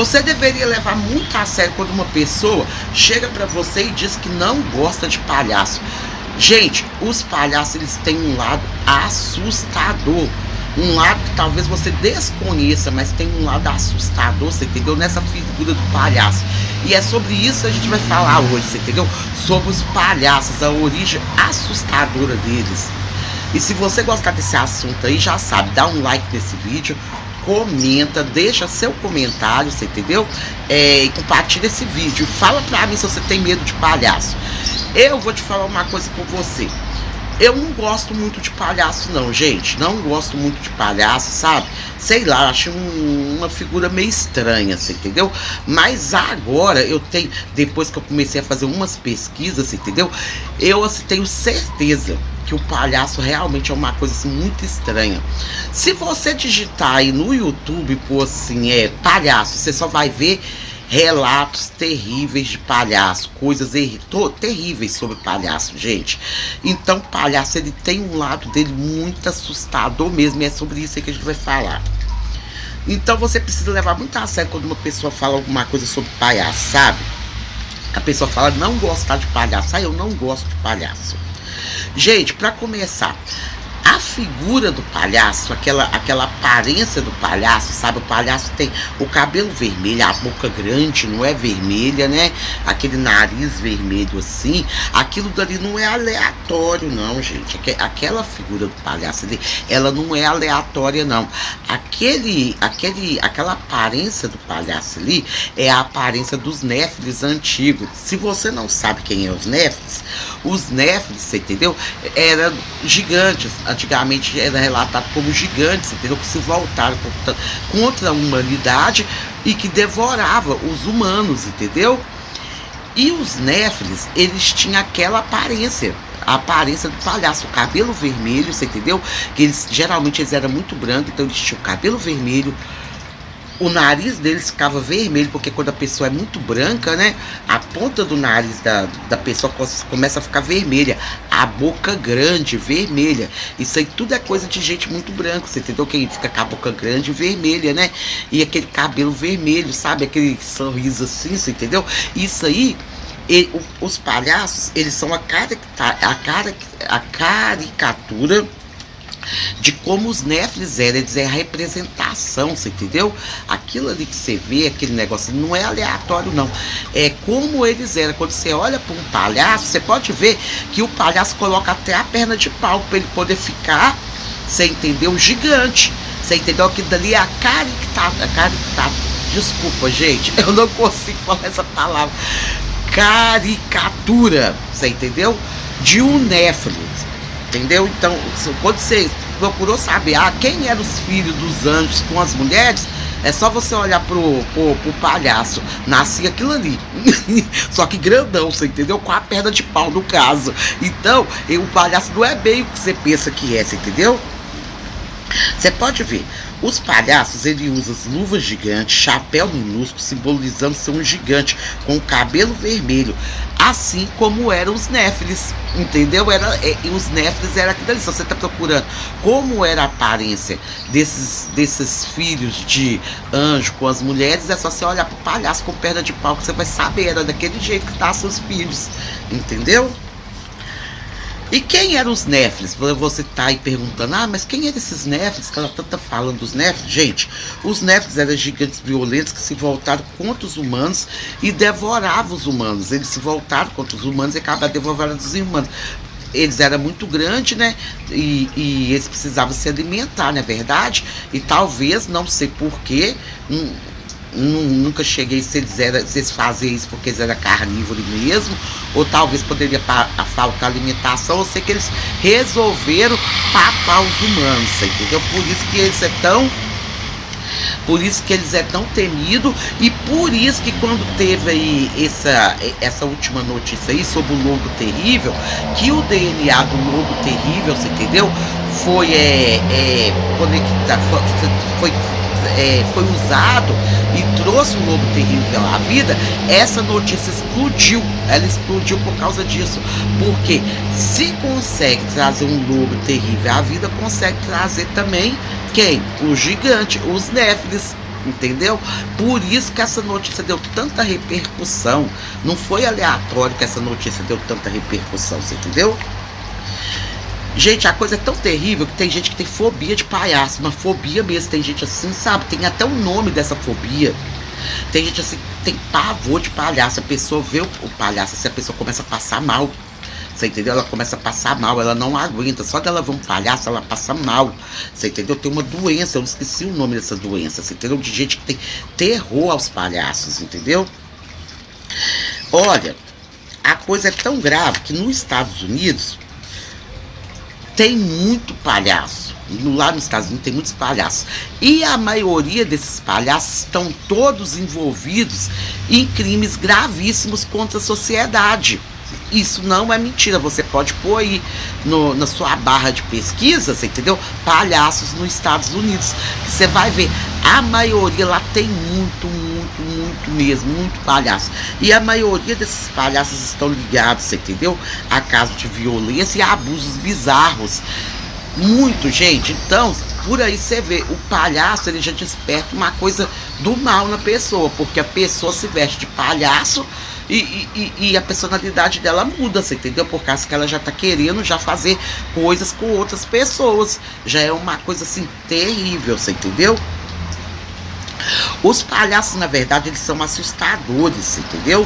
Você deveria levar muito a sério quando uma pessoa chega pra você e diz que não gosta de palhaço. Gente, os palhaços, eles têm um lado assustador. Um lado que talvez você desconheça, mas tem um lado assustador, você entendeu? Nessa figura do palhaço. E é sobre isso que a gente vai falar hoje, você entendeu? Sobre os palhaços, a origem assustadora deles. E se você gostar desse assunto aí, já sabe, dá um like nesse vídeo, comenta, deixa seu comentário, você entendeu? E compartilha esse vídeo. Fala pra mim se você tem medo de palhaço. Eu vou te falar uma coisa com você. Eu não gosto muito de palhaço não, gente. Não gosto muito de palhaço, sabe? Sei lá, acho uma figura meio estranha, você entendeu? Mas agora eu tenho, depois que eu comecei a fazer umas pesquisas, você entendeu? Eu assim, tenho certeza que o palhaço realmente é uma coisa assim, muito estranha. Se você digitar aí no YouTube, por assim, palhaço, você só vai ver relatos terríveis de palhaço, coisas terríveis sobre palhaço, gente. Então, palhaço, ele tem um lado dele muito assustador mesmo, e é sobre isso aí que a gente vai falar. Então, você precisa levar muito a sério quando uma pessoa fala alguma coisa sobre palhaço, sabe? A pessoa fala não gostar de palhaço. Eu não gosto de palhaço. Gente, para começar, a figura do palhaço, aquela aparência do palhaço, sabe? O palhaço tem o cabelo vermelho, a boca grande, não é vermelha, né? Aquele nariz vermelho assim. Aquilo dali não é aleatório, não, gente. Aquela figura do palhaço ali, ela não é aleatória, não. Aquela aparência do palhaço ali é a aparência dos Néfilis antigos. Se você não sabe quem é os Néfilis, você entendeu? Eram gigantes. Antigamente era relatado como gigantes, entendeu? Que se voltaram contra a humanidade e que devorava os humanos, entendeu? E os Néfilis, eles tinham aquela aparência, a aparência do palhaço, o cabelo vermelho, você entendeu? Que geralmente eles eram muito brancos, então eles tinham o cabelo vermelho. O nariz deles ficava vermelho, porque quando a pessoa é muito branca, né? A ponta do nariz da pessoa começa a ficar vermelha. A boca grande, vermelha. Isso aí tudo é coisa de gente muito branca, você entendeu? Que fica com a boca grande e vermelha, né? E aquele cabelo vermelho, sabe? Aquele sorriso assim, você entendeu? Isso aí, os palhaços, eles são a caricatura de como os Néfilis eram. Eles é a representação, você entendeu? Aquilo ali que você vê, aquele negócio, não é aleatório, não. É como eles eram. Quando você olha para um palhaço, você pode ver que o palhaço coloca até a perna de pau para ele poder ficar, você entendeu? Gigante. Você entendeu? Aquilo dali é a caricatura. Desculpa, gente, eu não consigo falar essa palavra. Caricatura, você entendeu? De um Néfilis. Entendeu? Então, quando você procurou saber quem eram os filhos dos anjos com as mulheres, é só você olhar pro palhaço. Nascia aquilo ali. Só que grandão, você entendeu? Com a perna de pau, no caso. Então, o palhaço não é bem o que você pensa que é, você entendeu? Você pode ver, os palhaços, ele usam luvas gigantes, chapéu minúsculo, simbolizando ser um gigante, com o cabelo vermelho, assim como eram os Néfilis, entendeu? Os Néfilis eram aquilo ali. Se você está procurando como era a aparência desses filhos de anjo com as mulheres, é só você olhar para o palhaço com perna de pau, que você vai saber, era daquele jeito que tá seus filhos, entendeu? E quem eram os Néfilis? Você tá aí perguntando, mas quem eram esses Néfilis? Que ela tá falando dos Néfilis? Gente, os Néfilis eram gigantes violentos que se voltaram contra os humanos e devoravam os humanos. Eles se voltaram contra os humanos e acabaram devorando os humanos. Eles eram muito grandes, né? E eles precisavam se alimentar, não é verdade? E talvez, não sei porquê, nunca cheguei se eles faziam isso porque eles eram carnívoros mesmo, ou talvez poderia faltar alimentação. Eu sei que eles resolveram papar os humanos, entendeu? Por isso que eles é tão temido, e por isso que quando teve aí essa última notícia aí sobre o lobo terrível, que o DNA do lobo terrível, você entendeu? Foi foi usado e trouxe o lobo terrível à vida. Essa notícia explodiu, ela explodiu por causa disso, porque se consegue trazer um lobo terrível à vida, consegue trazer também quem? O gigante, os Néfilis, entendeu? Por isso que essa notícia deu tanta repercussão. Não foi aleatório que essa notícia deu tanta repercussão, você entendeu? Gente, a coisa é tão terrível que tem gente que tem fobia de palhaço, uma fobia mesmo. Tem gente assim, sabe? Tem até o nome dessa fobia. Tem gente assim que tem pavor de palhaço. A pessoa vê o palhaço, assim, a pessoa começa a passar mal. Você entendeu? Ela começa a passar mal, ela não aguenta. Só dela ver um palhaço, ela passa mal. Você entendeu? Tem uma doença, eu não esqueci o nome dessa doença. Você entendeu? De gente que tem terror aos palhaços, entendeu? Olha, a coisa é tão grave que nos Estados Unidos tem muito palhaço. Lá nos Estados Unidos tem muitos palhaços. E a maioria desses palhaços estão todos envolvidos em crimes gravíssimos contra a sociedade. Isso não é mentira. Você pode pôr aí na sua barra de pesquisa, você entendeu? Palhaços nos Estados Unidos. Que você vai ver. A maioria lá tem muito mesmo, muito palhaço. E a maioria desses palhaços estão ligados, você entendeu? A casos de violência e abusos bizarros. Muito, gente. Então, por aí você vê, o palhaço, ele já desperta uma coisa do mal na pessoa, porque a pessoa se veste de palhaço e a personalidade dela muda, você entendeu? Por causa que ela já tá querendo já fazer coisas com outras pessoas. Já é uma coisa assim terrível, você entendeu? Os palhaços, na verdade, eles são assustadores, entendeu?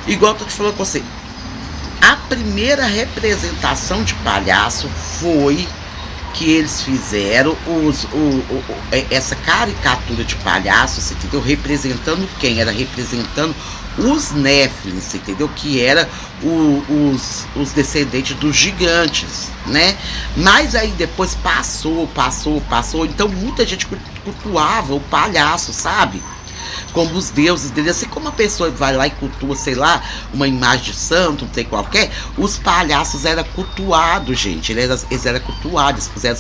Igual eu tô te falando com você. A primeira representação de palhaço foi que eles fizeram essa caricatura de palhaço, você entendeu? Representando quem? Era representando os Néfilins, você entendeu? Que era os descendentes dos gigantes, né? Mas aí depois passou. Então muita gente cultuava o palhaço, sabe? Como os deuses dele, assim como a pessoa vai lá e cultua, sei lá, uma imagem de santo, não sei qualquer, os palhaços eram cultuados, gente, eles eram cultuados, puseram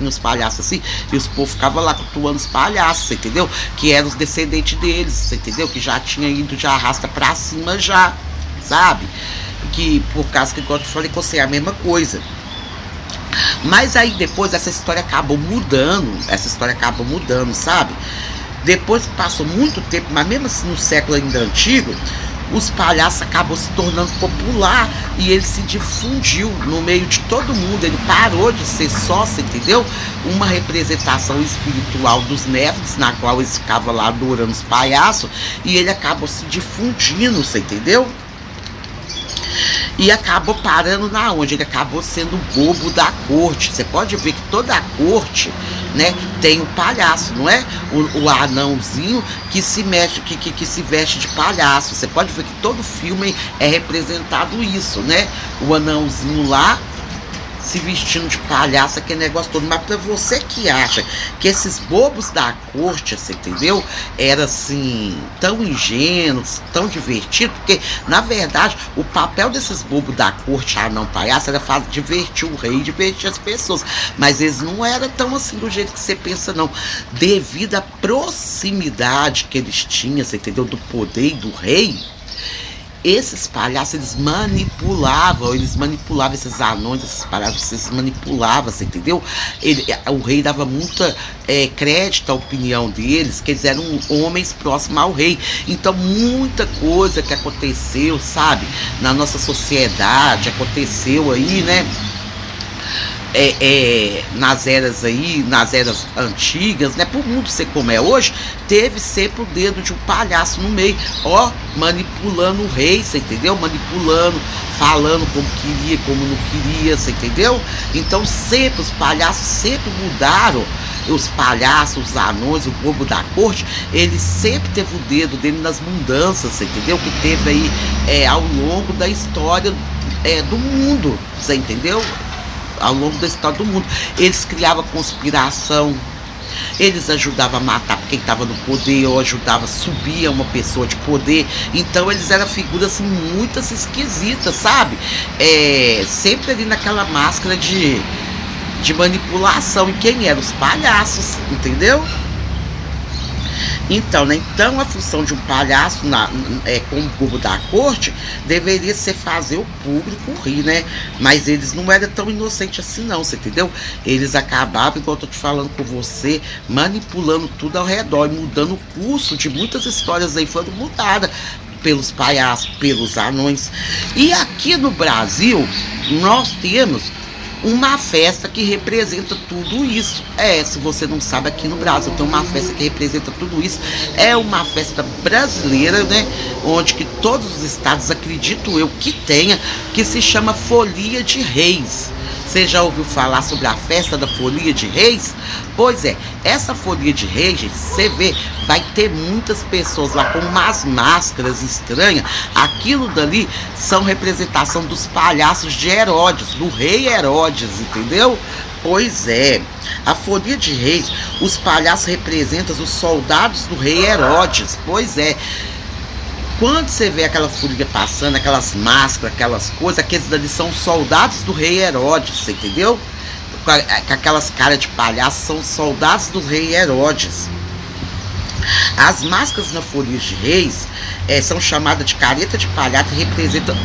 os palhaços assim, e os povos ficavam lá cultuando os palhaços, você entendeu? Que eram os descendentes deles, você entendeu? Que já tinha ido de arrasta pra cima já, sabe? Que por causa que, igual eu falei com você, é a mesma coisa. Mas aí depois essa história acabou mudando, sabe? Depois passou muito tempo, mas mesmo assim no século ainda antigo, os palhaços acabou se tornando popular e ele se difundiu no meio de todo mundo. Ele parou de ser só, você entendeu? Uma representação espiritual dos Néfilins, na qual eles ficavam lá adorando os palhaços, e ele acabou se difundindo, você entendeu? E acabou parando na onde? Ele acabou sendo o bobo da corte. Você pode ver que toda a corte, né, tem o palhaço, não é? O anãozinho que se mexe, que se veste de palhaço. Você pode ver que todo filme é representado isso, né? O anãozinho lá se vestindo de palhaço, aquele negócio todo. Mas pra você que acha que esses bobos da corte, você entendeu? Era assim, tão ingênuos, tão divertidos, porque na verdade o papel desses bobos da corte, não palhaço, era divertir o rei, divertir as pessoas. Mas eles não eram tão assim do jeito que você pensa, não. Devido à proximidade que eles tinham, você entendeu? Do poder e do rei. Esses palhaços, eles manipulavam esses anões, esses palhaços, eles manipulavam, você entendeu? O rei dava muita crédito à opinião deles, que eles eram homens próximos ao rei. Então, muita coisa que aconteceu, sabe? Na nossa sociedade, aconteceu aí, né? Nas eras antigas, né? Por mundo ser como é hoje, teve sempre o dedo de um palhaço no meio, ó, manipulando o rei, você entendeu? Manipulando, falando como queria, como não queria, você entendeu? Então sempre os palhaços sempre mudaram. Os palhaços, os anões, o bobo da corte, ele sempre teve o dedo dele nas mudanças, você entendeu? Que teve aí ao longo da história do mundo, você entendeu? Ao longo da história do mundo. Eles criavam conspiração, eles ajudavam a matar quem estava no poder, ou ajudavam a subir uma pessoa de poder. Então eles eram figuras assim, muito assim, esquisitas, sabe? Sempre ali naquela máscara de manipulação. E quem eram? Os palhaços, entendeu? Então, né? Então a função de um palhaço como bobo da corte deveria ser fazer o público rir, né? Mas eles não eram tão inocentes assim não, você entendeu? Eles acabavam, igual eu tô te falando com você, manipulando tudo ao redor e mudando o curso de muitas histórias aí, foram mudadas pelos palhaços, pelos anões. E aqui no Brasil, nós temos uma festa que representa tudo isso. Se você não sabe, aqui no Brasil tem uma festa que representa tudo isso. É uma festa brasileira, né? Onde que todos os estados, acredito eu, que tenha, que se chama Folia de Reis. Você já ouviu falar sobre a festa da Folia de Reis? Pois é, essa Folia de Reis, gente, você vê, vai ter muitas pessoas lá com umas máscaras estranhas. Aquilo dali são representação dos palhaços de Herodes, do rei Herodes, entendeu? Pois é, a Folia de Reis, os palhaços representam os soldados do rei Herodes, pois é. Quando você vê aquela folia passando, aquelas máscaras, aquelas coisas, aqueles ali são soldados do rei Herodes, você entendeu? Com aquelas caras de palhaço, são soldados do rei Herodes. As máscaras na Folia de Reis são chamadas de careta de palhaço e representam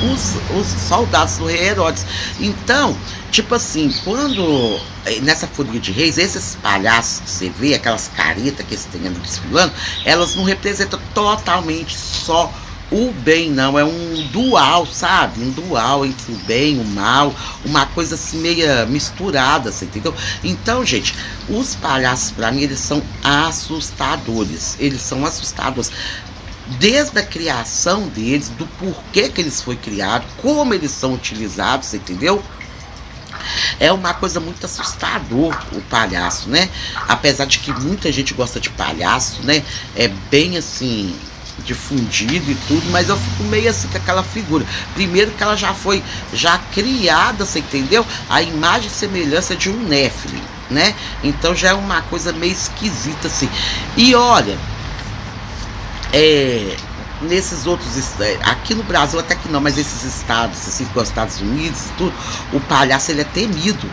os soldados do rei Herodes. Então, tipo assim, quando nessa Folia de Reis, esses palhaços que você vê, aquelas caretas que eles têm ali desfilando, elas não representam totalmente só o bem, não. É um dual, sabe? Um dual entre o bem e o mal, uma coisa assim meia misturada, você entendeu? Então, gente, os palhaços, pra mim, eles são assustadores. Eles são assustadores. Desde a criação deles, do porquê que eles foram criados, como eles são utilizados, você entendeu? É uma coisa muito assustador o palhaço, né? Apesar de que muita gente gosta de palhaço, né? É bem assim, difundido e tudo, mas eu fico meio assim com aquela figura. Primeiro que ela já foi criada, você entendeu? A imagem e semelhança de um Néfili, né? Então já é uma coisa meio esquisita assim. E olha, nesses outros aqui no Brasil até que não, mas esses estados, assim, com os Estados Unidos e tudo, o palhaço ele é temido.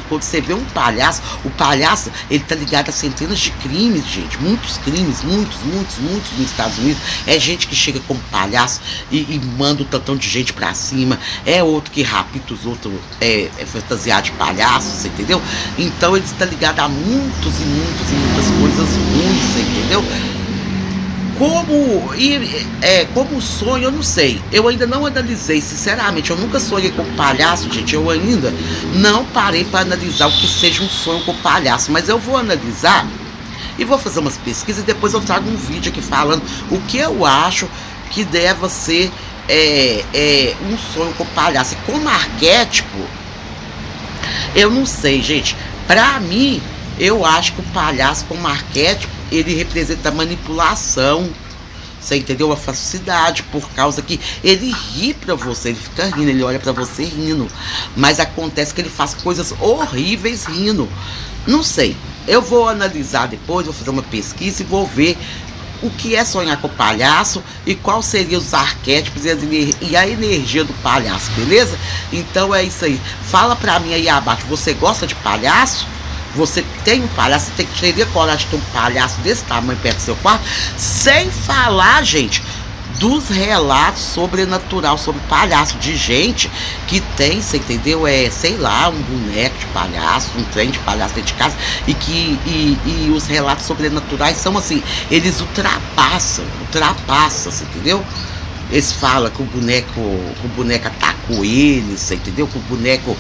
Quando você vê um palhaço, o palhaço ele tá ligado a centenas de crimes, gente, muitos crimes, muitos nos Estados Unidos. É gente que chega como palhaço e manda um tantão de gente pra cima, é outro que rapita os outros fantasiado de palhaço, você entendeu? Então ele está ligado a muitas coisas ruins, você entendeu? Como sonho, eu não sei. Eu ainda não analisei, sinceramente. Eu nunca sonhei com palhaço, gente. Eu ainda não parei para analisar o que seja um sonho com palhaço. Mas eu vou analisar e vou fazer umas pesquisas. E depois eu trago um vídeo aqui falando o que eu acho que deva ser um sonho com palhaço. E como arquétipo, eu não sei, gente. Pra mim, eu acho que o palhaço como arquétipo, ele representa a manipulação, você entendeu? A falsidade, por causa que ele ri pra você, ele fica rindo, ele olha pra você rindo, mas acontece que ele faz coisas horríveis rindo. Não sei, eu vou analisar depois, vou fazer uma pesquisa e vou ver o que é sonhar com o palhaço e quais seriam os arquétipos e a energia do palhaço, beleza? Então é isso aí. Fala pra mim aí abaixo, você gosta de palhaço? Você tem um palhaço, você teria coragem de ter um palhaço desse tamanho perto do seu quarto? Sem falar, gente, dos relatos sobrenatural sobre palhaço, de gente que tem, você entendeu? Sei lá, um boneco de palhaço, um trem de palhaço dentro de casa, e os relatos sobrenaturais são assim, eles ultrapassam, você entendeu? Eles falam que o boneco atacou eles, você entendeu? Que o boneco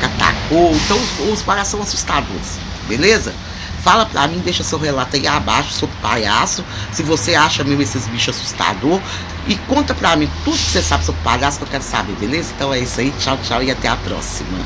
atacou. Então os palhaços são assustadores, beleza? Fala pra mim, deixa seu relato aí abaixo sobre palhaço, se você acha mesmo esses bichos assustador. E conta pra mim tudo que você sabe sobre palhaço, que eu quero saber, beleza? Então é isso aí, tchau, tchau e até a próxima.